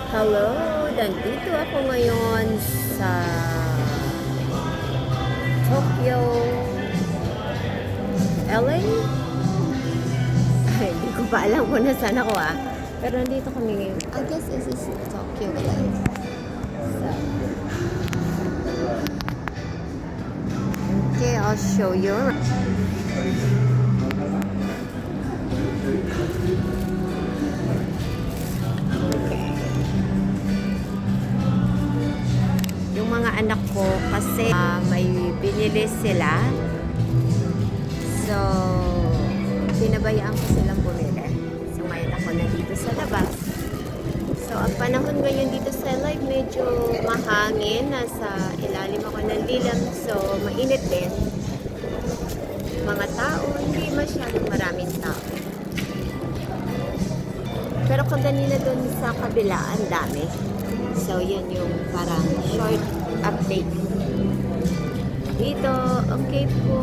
Hello, nandito ako ngayon sa Tokyo, LA. Ay, hindi ko pa alam kung nasaan ako Pero nandito kami ngayon. I guess this is Tokyo, guys. So, okay, I'll show you. Yung mga anak ko kasi may binili sila. So, pinabayaan ko silang bumili. So, ngayon ako na dito sa labas. So, ang panahon ngayon dito sa live, medyo mahangin. Nasa ilalim ako ng lilam. So, mainit din. Mga tao, hindi masyadong maraming tao. Pero kaganina doon sa kabila, ang dami. So, yun yung parang short update. Dito, okay po.